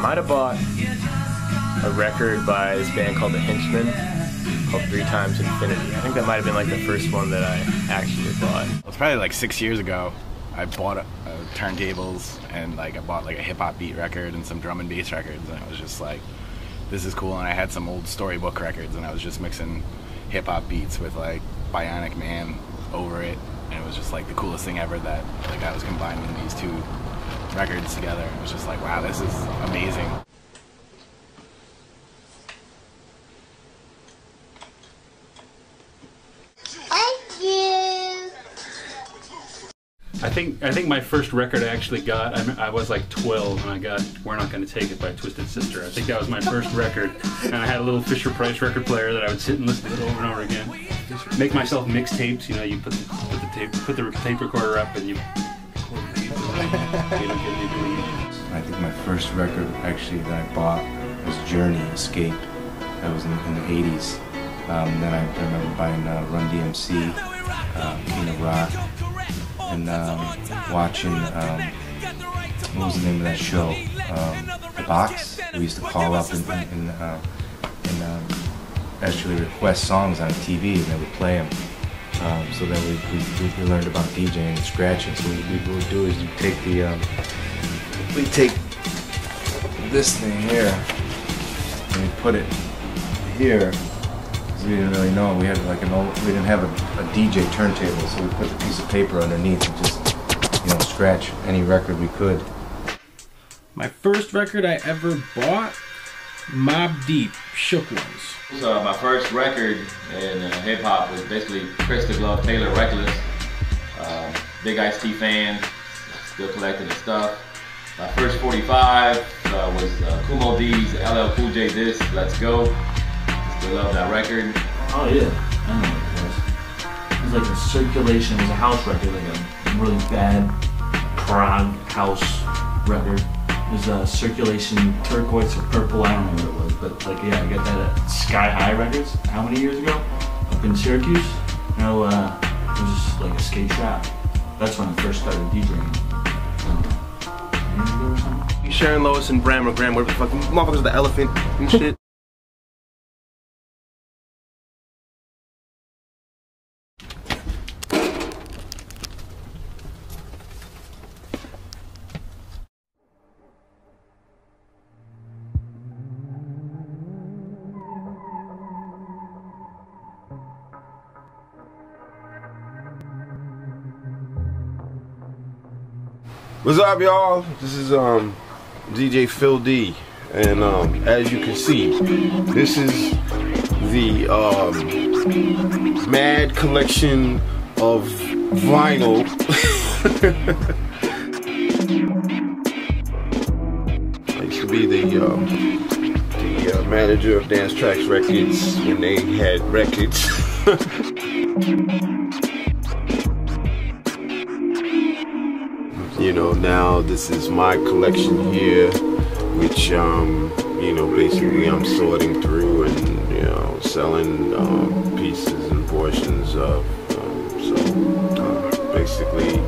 might have bought a record by this band called The Henchmen called 3 Times Infinity. I think that might have been like the first one that I actually bought. It was probably like 6 years ago. I bought turntables and like I bought like a hip hop beat record and some drum and bass records, and I was just like, this is cool. And I had some old Storybook records, and I was just mixing hip hop beats with like Bionic Man over it, and it was just like the coolest thing ever that like I was combining these 2 records together. It was just like, wow, this is amazing. I think my first record I actually got, I was like 12 and I got We're Not Gonna Take It by Twisted Sister. I think that was my first record, and I had a little Fisher-Price record player that I would sit and listen to it over and over again. Make myself mixtapes, you know, you put the tape recorder up and you record these, you don't get any bleed. I think my first record actually that I bought was Journey, Escape. That was in the 80s. Then I remember buying Run DMC, King of Rock, and watching, what was the name of that show? The Box. We used to call up and actually request songs on TV, and they would play them. So then we learned about DJing and scratching. So what we would do is we take this thing here and we put it here. We didn't really know. We had like we didn't have a DJ turntable, so we put a piece of paper underneath and just, you know, scratch any record we could. My first record I ever bought, Mobb Deep, Shook Ones. So my first record in hip hop was basically Chris the Glove Taylor, Reckless. Big Ice-T fan, still collecting his stuff. My first 45 was Kumo D's LL Cool J disc, Let's Go. Still love that record. Oh yeah, I know what it was. It was like a circulation, it was a house record, like a really bad prog house record. It was a circulation turquoise or purple, I don't know what it was, but like yeah, I got that at Sky High Records, how many years ago? Up in Syracuse. You know, it was just like a skate shop. That's when I first started DJing. 10 years ago or something. Sharon Lois and Bram or Graham, whatever the fuck, motherfuckers, the elephant and shit. What's up, y'all? This is DJ Phil D, and as you can see, this is the mad collection of vinyl. I used to be the manager of Dance Tracks Records when they had records. You know, now this is my collection here, which, you know, basically I'm sorting through and, you know, selling pieces and portions of, basically,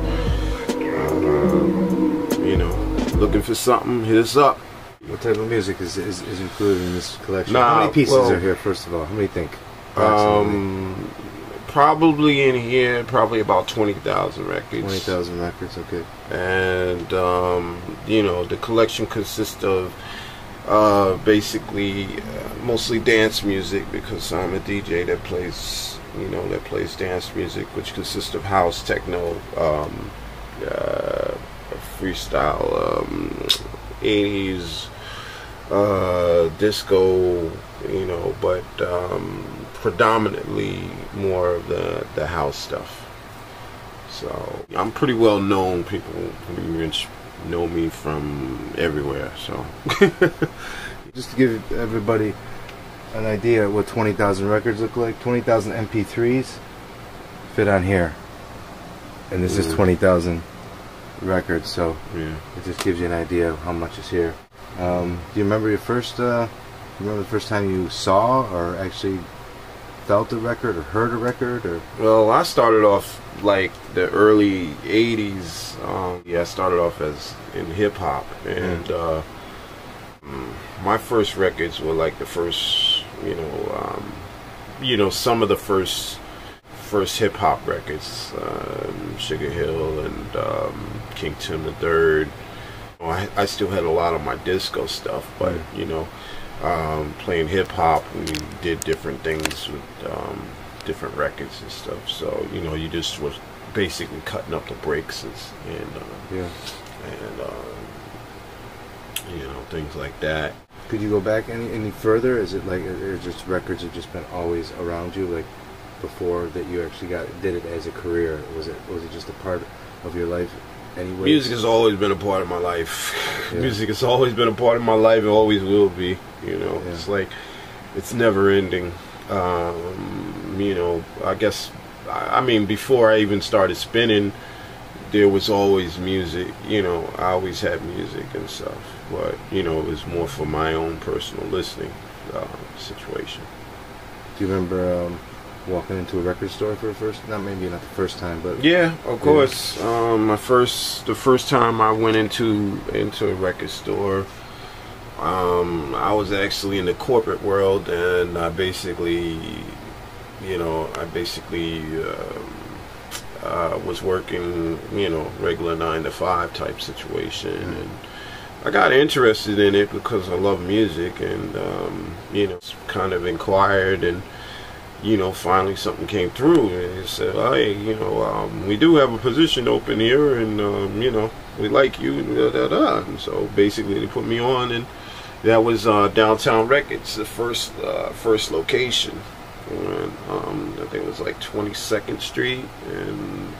you know, looking for something, hit us up. What type of music is included in this collection? Nah, how many pieces are here, first of all? How many do you think? Probably in here, probably about 20,000 records. 20,000 records, okay. And, you know, the collection consists of basically mostly dance music, because I'm a DJ that plays, you know, that plays dance music, which consists of house, techno, freestyle, 80s, disco, you know, but predominantly more of the house stuff. So I'm pretty well known. People pretty much know me from everywhere. So just to give everybody an idea of what 20,000 records look like, 20,000 MP3s fit on here, and this is 20,000 records. So yeah, it just gives you an idea of how much is here. Do you remember your first? Remember the first time you saw or actually felt a record or heard a record? Or well, I started off like the early 80s. Yeah, I started off as in hip hop, and My first records were like the first, some of the first hip hop records, Sugar Hill and King Tim the Third. I still had a lot of my disco stuff, but playing hip hop, we did different things with different records and stuff. So you just was basically cutting up the breaks and things like that. Could you go back any further? Is it like just records have just been always around you, like before that you actually did it as a career? Was it just a part of your life anyway? Music has always been a part of my life. Yeah. Music has always been a part of my life. It always will be. It's like it's never ending. I guess before I even started spinning, there was always music. I always had music and stuff, but it was more for my own personal listening situation. Do you remember walking into a record store for the first? Not the first time, but yeah, of course. The first time I went into a record store, I was actually in the corporate world, and I basically was working, regular 9-to-5 type situation, and I got interested in it because I love music, and kind of inquired, and finally something came through, and it said, hey, we do have a position open here, and we like you, and so basically they put me on, and that was Downtown Records, the first location. And, I think it was like 22nd Street and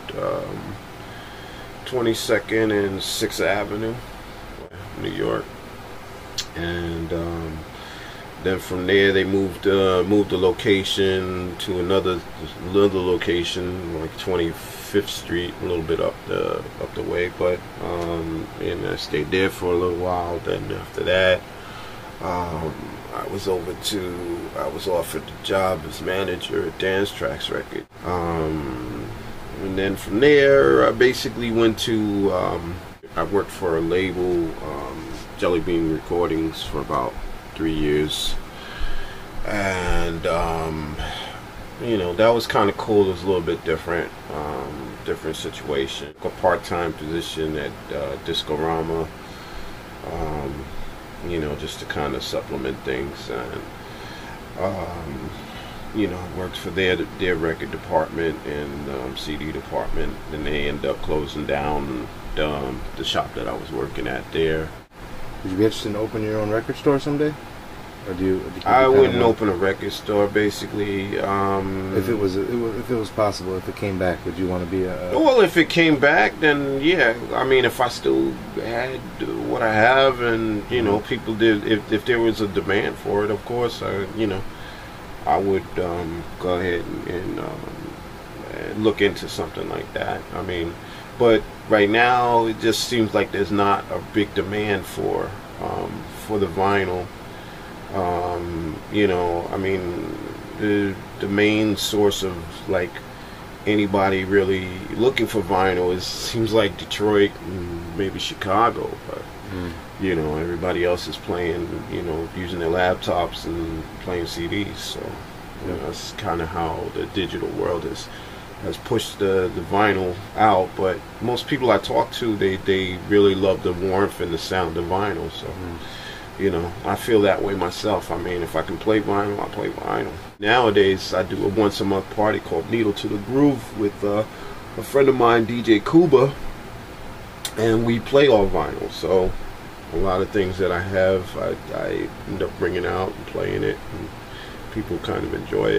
22nd and 6th Avenue, New York. And then from there they moved the location to another location, like 25th Street, a little bit up the way. But and I stayed there for a little while. Then after that, I was offered the job as manager at Dance Tracks Record. And then from there, I basically went to, I worked for a label, Jelly Bean Recordings, for about 3 years. And, that was kind of cool. It was a little bit different situation. A part-time position at Discorama. Just to kind of supplement things, and worked for their record department and CD department. Then they ended up closing down the shop that I was working at there. Would you be interested in opening your own record store someday? Or do you I wouldn't open a record store, basically. If it was possible, if it came back, would you want to be a? Well, if it came back, then yeah. If I still had what I have, and people did, if there was a demand for it, of course, I would go ahead and look into something like that. But right now, it just seems like there's not a big demand for the vinyl. The main source of like anybody really looking for vinyl seems like Detroit and maybe Chicago, but everybody else is playing, using their laptops and playing CDs. So that's kind of how the digital world has pushed the vinyl out. But most people I talk to, they really love the warmth and the sound of vinyl. So. I feel that way myself. If I can play vinyl, I play vinyl. Nowadays, I do a once-a-month party called Needle to the Groove with a friend of mine, DJ Kuba, and we play all vinyl. So a lot of things that I have, I end up bringing out and playing it, and people kind of enjoy it.